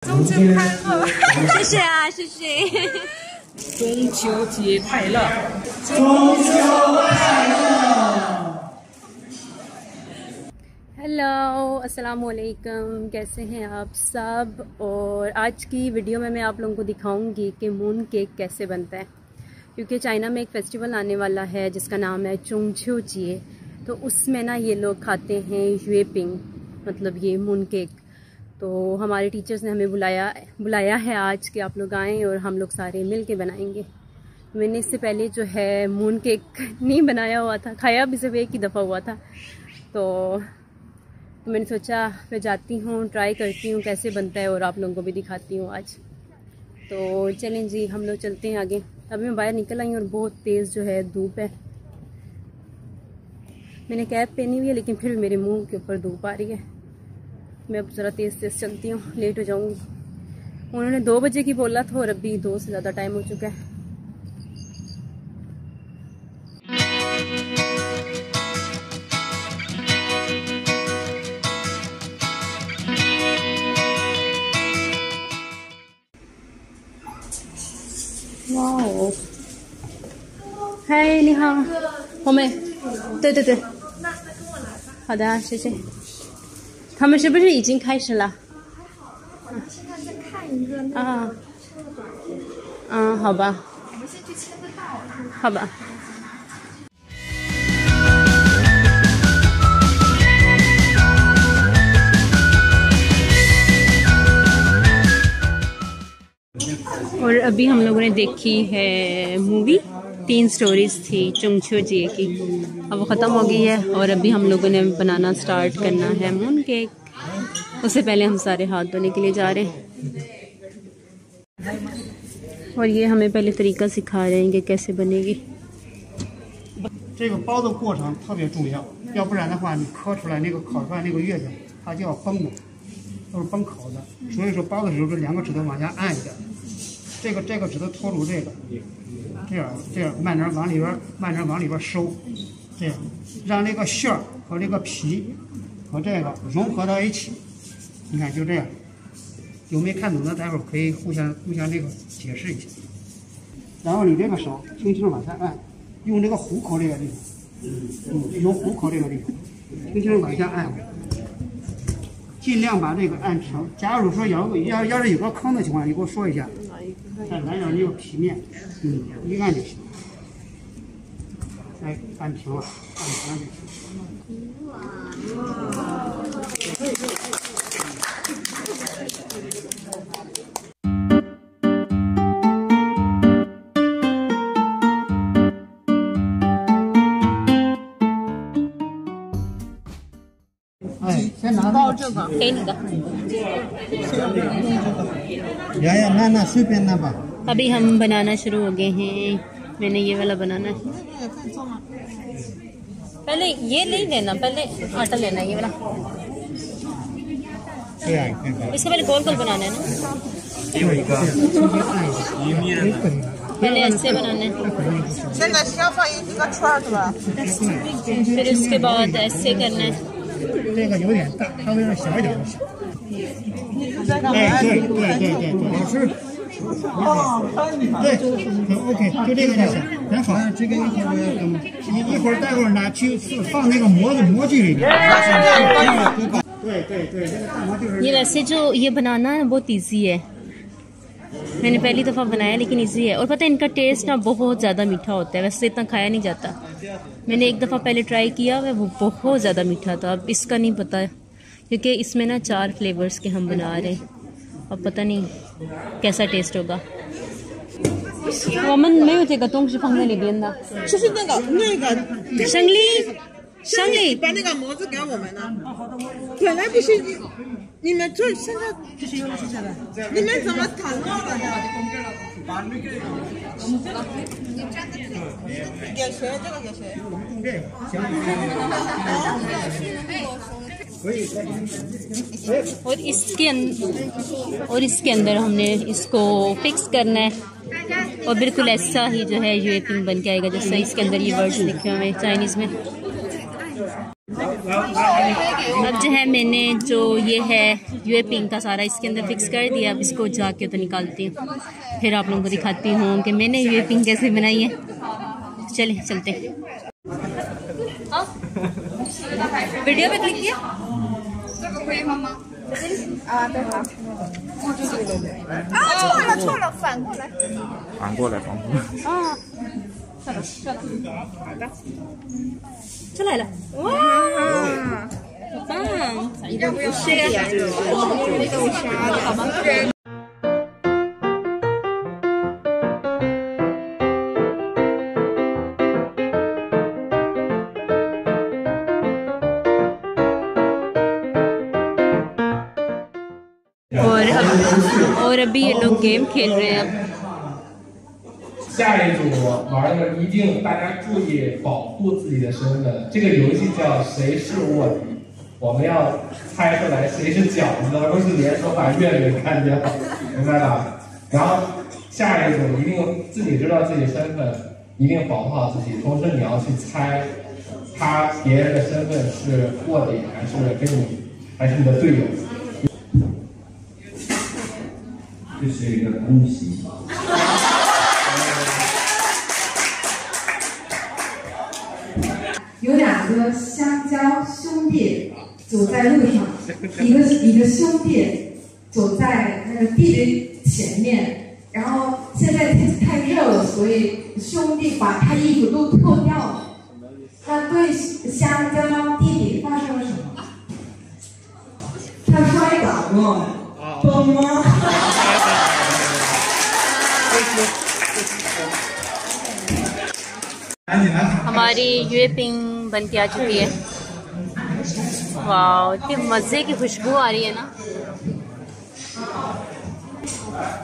中秋快乐！谢谢啊，谢谢。中秋节快乐！中秋快乐 hello अस्सलाम वालेकुम, कैसे हैं आप सब। और आज की वीडियो में मैं आप लोगों को दिखाऊंगी कि मून केक कैसे बनता है, क्योंकि चाइना में एक फेस्टिवल आने वाला है जिसका नाम है चुंगछूजिए। तो उसमें ना ये लोग खाते हैं यूएपिंग, मतलब ये मून केक। तो हमारे टीचर्स ने हमें बुलाया है आज कि आप लोग आएँ और हम लोग सारे मिल के बनाएंगे। मैंने इससे पहले जो है मून केक नहीं बनाया हुआ था, खाया भी सिर्फ एक ही दफ़ा हुआ था। तो मैंने सोचा मैं जाती हूँ, ट्राई करती हूँ कैसे बनता है और आप लोगों को भी दिखाती हूँ आज। तो चलें जी, हम लोग चलते हैं आगे। अभी मैं बाहर निकल आई हूँ और बहुत तेज़ जो है धूप है। मैंने कैप पहनी हुई है लेकिन फिर भी मेरे मुंह के ऊपर धूप आ रही है। मैं अब ज़रा तेज़ चलती हूँ, लेट हो जाऊँगी। उन्होंने 2 बजे की बोला था और अभी 2 से ज़्यादा टाइम हो चुका है।哇，嗨，你好，红妹，对对对，好的，谢谢。他们是不是已经开始了？现在在看一个那啊，个好吧，我们先去签个到。好吧。और अभी हम लोगों ने देखी है मूवी, 3 स्टोरीज थी चुंगछूजिए की। अब वो ख़त्म हो गई है और अभी हम लोगों ने बनाना स्टार्ट करना है मून केक। उससे पहले हम सारे हाथ धोने के लिए जा रहे हैं और ये हमें पहले तरीका सिखा रहे हैं कि कैसे बनेगी। 这个包的过程特别重要，要不然的话，你磕出来那个烤出来那个月饼，它就要崩的，都是崩烤的。所以说包的时候，这2个指头往下按一点，这个指头托住这个，这样慢点往里边收，这样让这个馅儿和这个皮和这个融合到一起。你看就这样，有没看懂的待会儿可以互相这个解释一下。然后你这个手轻轻往下按。 用这个虎口这个地方，用虎口这个地方，轻轻往下按，尽量把这个按平。假如说要是有个坑的情况，你给我说一下，看咱要这个皮面，一按就行。哎，按平了，按平了就行。 先拿到这个，给你的。拿随便拿吧。 अभी हम बनाना शुरू हो गए हैं। मैंने ये वाला बनाना है। पहले ये नहीं लेना, पहले आटा लेना है ये वाला। इसको पहले गोल गोल बनाना है ना। पहले ऐसे बनाना है, फिर उसके बाद ऐसे करना है। 这个有点大，稍微有点小一点就行。哎，对，老师。对 ，OK， 就这个就行，很好。这个一会儿待会儿拿去放那个模具里面。对，这个大模就是。ये वैसे जो ये बनाना है बहुत इजी है। मैंने पहली दफ़ा बनाया लेकिन इजी है। और पता है इनका टेस्ट ना बहुत ज़्यादा मीठा होता है, वैसे इतना खाया नहीं जाता। मैंने एक दफ़ा पहले ट्राई किया, वो बहुत ज़्यादा मीठा था। अब इसका नहीं पता क्योंकि इसमें ना 4 फ्लेवर्स के हम बना रहे हैं। अब पता नहीं कैसा टेस्ट होगा। 我们没有这个东西放在里边的，就是那个胜利，把那个模子给我们呢。本来不是你们这现在你们怎么谈到的呀？给谁？这个给谁？用这个行。और इसके अंदर हमने इसको फिक्स करना है और बिल्कुल ऐसा ही जो है यूएपिंग बन के आएगा, जैसा इसके अंदर ये वर्ड्स लिखे हुए हैं चाइनीज़ में। अब जो है मैंने जो ये है यूए पिंक का सारा इसके अंदर फिक्स कर दिया। अब इसको जाके तो निकालती हूँ, फिर आप लोगों को दिखाती हूँ कि मैंने यूए पिंक कैसे बनाई है। चले चलते हैं। वीडियो पे क्लिक किया। 错了，反过来。反过来。啊，出来了，哇，好棒！要不要吃点豆沙的？好吧。और अभी ये लोग गेम खेल रहे हैं।下一组玩的一定大家注意保护自己的身份。这个游戏叫谁是卧底，我们要猜出来谁是饺子，而不是连说把月饼看掉，明白吧？然后下一组一定自己知道自己身份，一定保护好自己，同时你要去猜别人的身份是卧底还是你的队友。这是一个恭喜。有两个香蕉兄弟走在路上，一个兄弟走在那个弟弟前面，然后现在天气太热了，所以兄弟把他衣服都脱掉了。那对香蕉弟弟发生了什么？他摔倒了，崩了。हमारी यूए पिंग बन के आ चुकी है। वाह, इतनी मज़े की खुशबू आ रही है ना।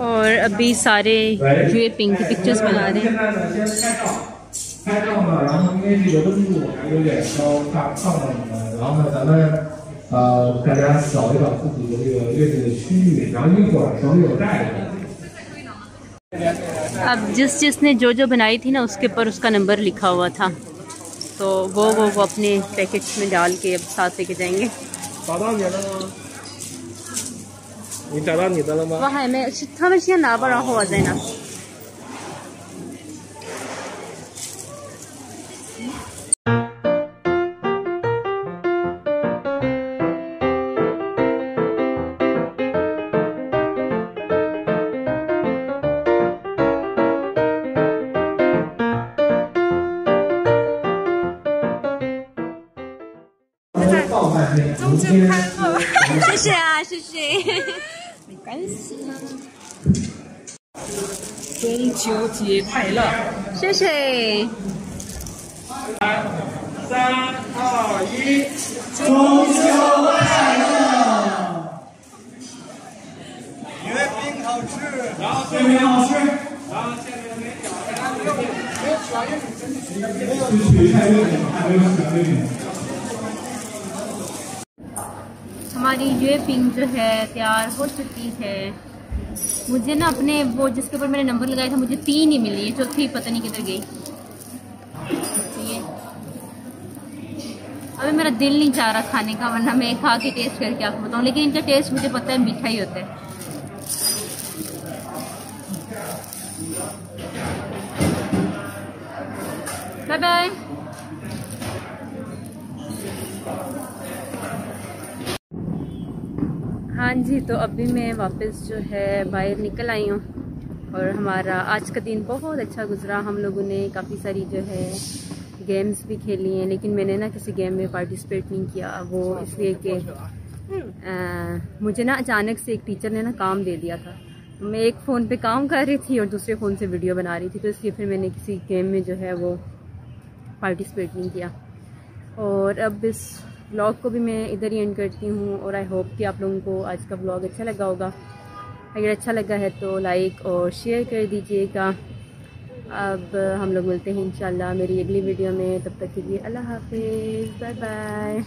और अभी सारे यूए पिंग की पिक्चर्स बना रहे हैं। 拍照呢，然后因为这个温度还有点高，怕烫到你们，然后呢，咱们大家扫一扫自己的这个月饼的区域，然后一会儿手里有袋子。 अब जिसने जो बनाई थी ना उसके ऊपर उसका नंबर लिखा हुआ था, तो वो अपने पैकेट्स में डाल के अब साथ लेके जाएंगे। वहाँ है मैं 他们先拿吧，然后我再拿。中秋快乐！谢谢啊，谢谢。没关系。中秋节快乐！谢谢。3、2、1，中秋快乐！月饼好吃，然后月饼好吃。然后下面没脚，हमारी ये पिंग जो है तैयार हो चुकी है। मुझे ना अपने वो जिसके ऊपर मैंने नंबर लगाया था मुझे 3 ही मिली है, चौथी पता नहीं किधर गई। अभी मेरा दिल नहीं चाह रहा खाने का, वरना मैं खा के टेस्ट करके आपको बताऊँ, लेकिन इनका टेस्ट मुझे पता है मीठा ही होता है। Bye bye. हाँ जी, तो अभी मैं वापस जो है बाहर निकल आई हूँ और हमारा आज का दिन बहुत अच्छा गुजरा। हम लोगों ने काफ़ी सारी जो है गेम्स भी खेली हैं, लेकिन मैंने ना किसी गेम में पार्टिसिपेट नहीं किया। वो इसलिए कि मुझे ना अचानक से एक टीचर ने ना काम दे दिया था, तो मैं एक फ़ोन पे काम कर रही थी और दूसरे फ़ोन से वीडियो बना रही थी, तो इसलिए फिर मैंने किसी गेम में जो है वो पार्टिसिपेट नहीं किया। और अब इस व्लॉग को भी मैं इधर ही एंड करती हूँ और आई होप कि आप लोगों को आज का व्लॉग अच्छा लगा होगा। अगर अच्छा लगा है तो लाइक और शेयर कर दीजिएगा। अब हम लोग मिलते हैं इंशाल्लाह मेरी अगली वीडियो में, तब तक के लिए अल्लाह हाफिज़, बाय बाय।